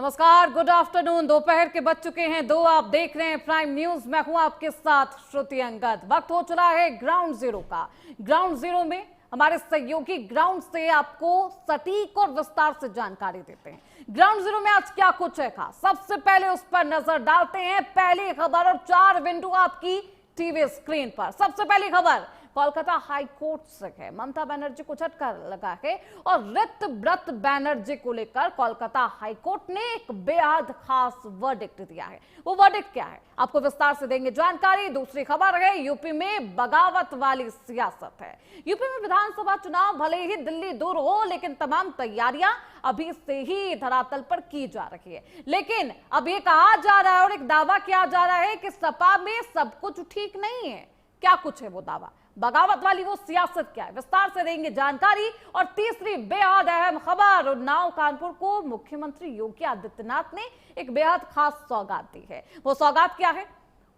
नमस्कार, good afternoon. दोपहर के बज चुके हैं 2। आप देख रहे हैं प्राइम न्यूज। मैं हूं आपके साथ श्रुति अंगद। वक्त हो चला है ग्राउंड जीरो का। ग्राउंड जीरो में हमारे सहयोगी ग्राउंड से आपको सटीक और विस्तार से जानकारी देते हैं। ग्राउंड जीरो में आज क्या कुछ है खास, सबसे पहले उस पर नजर डालते हैं। पहली खबर और 4 विंडो आपकी टीवी स्क्रीन पर। सबसे पहली खबर कोलकाता हाई कोर्ट से है। ममता बनर्जी को झटका लगा है और ऋतव्रत बनर्जी को लेकर कोलकाता हाई कोर्ट ने एक बेहद खास वर्डिक्ट दिया है। वो वर्डिक्ट क्या है, आपको विस्तार से देंगे जानकारी। दूसरी खबर है यूपी में बगावत वाली सियासत है। यूपी में विधानसभा चुनाव भले ही दिल्ली दूर हो, लेकिन तमाम तैयारियां अभी से ही धरातल पर की जा रही है। लेकिन अब ये कहा जा रहा है और एक दावा किया जा रहा है कि सपा में सब कुछ ठीक नहीं है। क्या कुछ है वो दावा, बगावत वाली वो सियासत क्या है, विस्तार से देंगे जानकारी। और तीसरी बेहद अहम खबर, उन्नाव कानपुर को मुख्यमंत्री योगी आदित्यनाथ ने एक बेहद खास सौगात दी है। वो सौगात क्या है।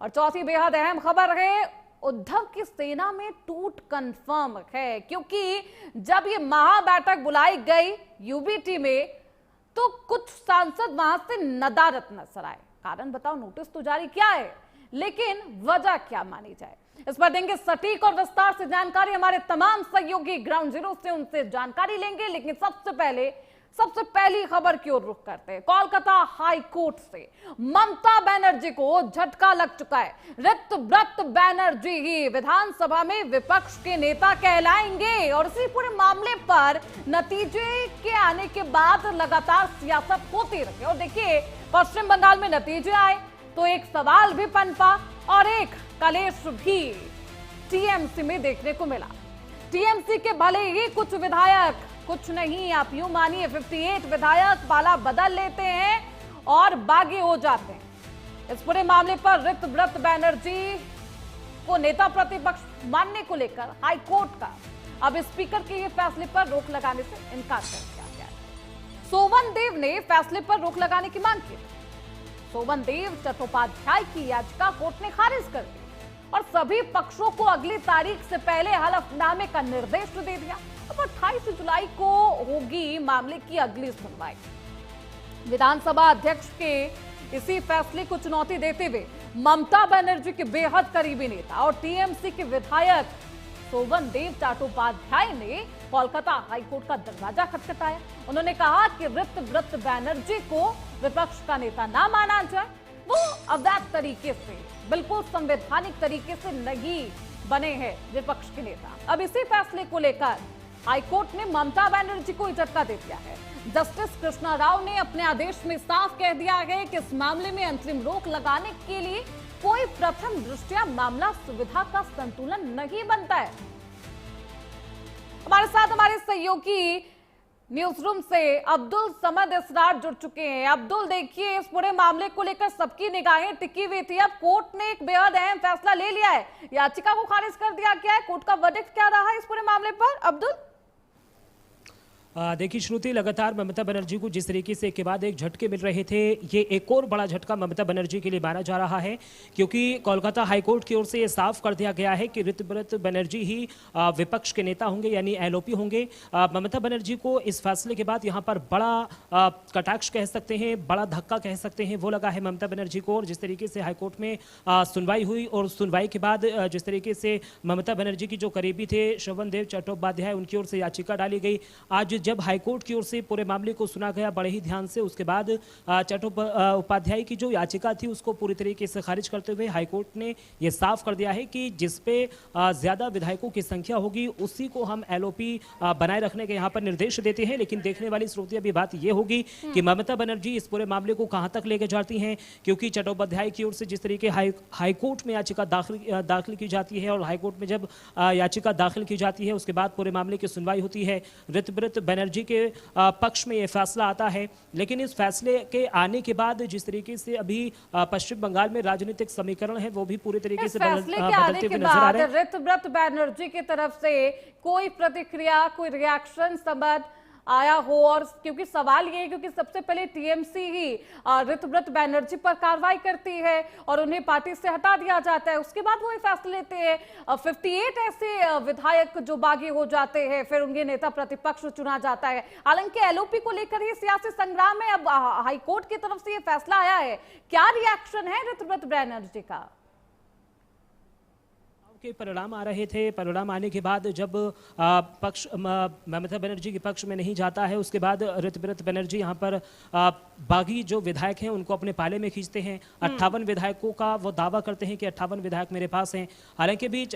और चौथी बेहद अहम खबर है, उद्धव की सेना में टूट कंफर्म है, क्योंकि जब ये महाबैठक बुलाई गई यूबीटी में तो कुछ सांसद वहां से नदारद नजर आए। कारण बताओ, नोटिस तो जारी किया है, लेकिन वजह क्या मानी जाए, इस पर देंगे सटीक और विस्तार से जानकारी। हमारे तमाम सहयोगी ग्राउंड जीरो से उनसे जानकारी लेंगे। लेकिन सबसे पहली खबर की ओर रुख करते हैं। कोलकाता हाई कोर्ट से ममता बनर्जी को झटका लग चुका है। ऋतव्रत बनर्जी ही विधानसभा में विपक्ष के नेता कहलाएंगे। और इसी पूरे मामले पर नतीजे के आने के बाद लगातार सियासत होती रही। और देखिए, पश्चिम बंगाल में नतीजे आए तो एक सवाल भी पनपा और एक कलेश भी टीएमसी में देखने को मिला। टीएमसी के भले ही कुछ विधायक, कुछ नहीं आप यूं मानिए 58 विधायक पाला बदल लेते हैं और बागी हो जाते हैं। इस पूरे मामले पर ऋतव्रत बनर्जी को नेता प्रतिपक्ष मानने को लेकर हाई कोर्ट का अब स्पीकर के ये फैसले पर रोक लगाने से इनकार कर दिया गया है। सोवन देव ने फैसले पर रोक लगाने की मांग की। सोवन देव चट्टोपाध्याय की याचिका कोर्ट ने खारिज कर दी और सभी पक्षों को अगली तारीख से पहले हलफनामे का निर्देश दे दिया। अब 28 जुलाई को होगी मामले की अगली सुनवाई। विधानसभा अध्यक्ष के इसी फैसले को चुनौती देते हुए ममता बनर्जी के बेहद करीबी नेता और टीएमसी के विधायक सोवन देव चट्टोपाध्याय ने कोलकाता हाईकोर्ट का दरवाजा खटखटाया। उन्होंने कहा कि ऋतव्रत बनर्जी को विपक्ष का नेता ना माना जाए। वो अवैध तरीके से, बिल्कुल संवैधानिक तरीके से नहीं बने हैं विपक्ष के नेता। अब इसी फैसले को लेकर हाईकोर्ट ने ममता बनर्जी को झटका दे दिया है। जस्टिस कृष्णा राव ने अपने आदेश में साफ कह दिया है कि इस मामले में अंतरिम रोक लगाने के लिए कोई प्रथम दृष्टया मामला सुविधा का संतुलन नहीं बनता है। हमारे साथ हमारे सहयोगी न्यूज रूम से अब्दुल समद इसरार जुड़ चुके हैं। अब्दुल, देखिए, इस पूरे मामले को लेकर सबकी निगाहें टिकी हुई थी। अब कोर्ट ने एक बेहद अहम फैसला ले लिया है, याचिका को खारिज कर दिया गया है। कोर्ट का वर्डिक्ट क्या रहा है इस पूरे मामले पर, अब्दुल? देखिए श्रुति, लगातार ममता बनर्जी को जिस तरीके से एक के बाद एक झटके मिल रहे थे, ये एक और बड़ा झटका ममता बनर्जी के लिए माना जा रहा है, क्योंकि कोलकाता हाईकोर्ट की ओर से ये साफ कर दिया गया है कि ऋतव्रत बनर्जी ही विपक्ष के नेता होंगे, यानी एलओपी होंगे। ममता बनर्जी को इस फैसले के बाद यहाँ पर बड़ा कटाक्ष कह सकते हैं, बड़ा धक्का कह सकते हैं, वो लगा है ममता बनर्जी को। और जिस तरीके से हाईकोर्ट में सुनवाई हुई और सुनवाई के बाद जिस तरीके से ममता बनर्जी की जो करीबी थे सोवन देव चट्टोपाध्याय, उनकी ओर से याचिका डाली गई। आज जब हाईकोर्ट की ओर से पूरे मामले को सुना गया बड़े ही ध्यान से, उसके बाद चट्टोपाध्याय की जो याचिका थी उसको पूरी तरीके से खारिज करते हुए हाईकोर्ट ने यह साफ कर दिया है कि जिस पे ज्यादा विधायकों की संख्या होगी उसी को हम एलओपी बनाए रखने के यहाँ पर निर्देश देते हैं। लेकिन देखने वाली श्रोती अभी बात यह होगी कि ममता बनर्जी इस पूरे मामले को कहां तक लेकर जाती हैं, क्योंकि चट्टोपाध्याय की ओर से जिस तरीके हाईकोर्ट में याचिका दाखिल की जाती है और हाईकोर्ट में जब याचिका दाखिल की जाती है उसके बाद पूरे मामले की सुनवाई होती है। ऋतव्रत बनर्जी के पक्ष में यह फैसला आता है। लेकिन इस फैसले के आने के बाद जिस तरीके से अभी पश्चिम बंगाल में राजनीतिक समीकरण है वो भी पूरी तरीके से बदलते हुए नजर आ रहे हैं। ऋतव्रत बनर्जी की तरफ से कोई प्रतिक्रिया, कोई रिएक्शन, समझ आया हो। और क्योंकि सवाल ये है क्योंकि सबसे पहले टीएमसी ही ऋतव्रत बैनर्जी पर कार्रवाई करती है और उन्हें पार्टी से हटा दिया जाता है, उसके बाद वो ये फैसले लेते हैं। 58 ऐसे विधायक जो बागी हो जाते हैं, फिर उनके नेता प्रतिपक्ष चुना जाता है। हालांकि एलओपी को लेकर ही सियासी संग्राम है। अब हाईकोर्ट की तरफ से ये फैसला आया है, क्या रिएक्शन है ऋतव्रत बैनर्जी का? के परिणाम आ रहे थे, परिणाम आने के बाद जब पक्ष ममता बनर्जी के पक्ष में नहीं जाता है, उसके बाद ऋतव्रत बनर्जी यहाँ पर बागी जो विधायक हैं उनको अपने पाले में खींचते हैं। 58 विधायकों का वो दावा करते हैं कि 58 विधायक मेरे पास हैं। हालांकि भी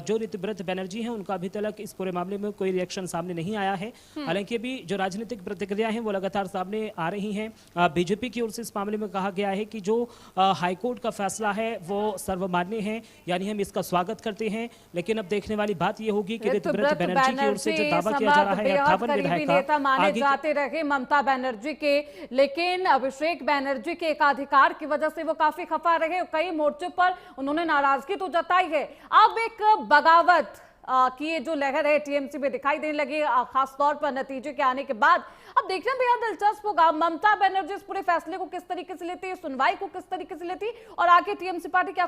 जो ऋतव्रत बनर्जी हैं उनका अभी तक इस पूरे मामले में कोई रिएक्शन सामने नहीं आया है। हालांकि भी जो राजनीतिक प्रतिक्रिया हैं वो लगातार सामने आ रही हैं। बीजेपी की ओर से इस मामले में कहा गया है कि जो हाईकोर्ट का फैसला है वो सर्वमान्य है, यानी हम इसका स्वागत करते हैं। लेकिन अब देखने वाली बात ये होगी कि ऋतव्रत बनर्जी की ओर से जो दावा किया जा रहा है 58 विधायक नेता माने जाते रहे ममता बनर्जी के, लेकिन अभिषेक बनर्जी के एकाधिकार की वजह से वो काफी खफा रहे। कई मोर्चों पर उन्होंने नाराजगी तो जताई है। अब एक बगावत की ये जो लहर है टीएमसी में दिखाई देने लगी, खास तौर पर नतीजे के आने के बाद। अब देखना बेहद दिलचस्प होगा ममता बनर्जी इस पूरे फैसले को किस तरीके से लेती है, सुनवाई को किस तरीके से लेती है और आगे टीएमसी पार्टी क्या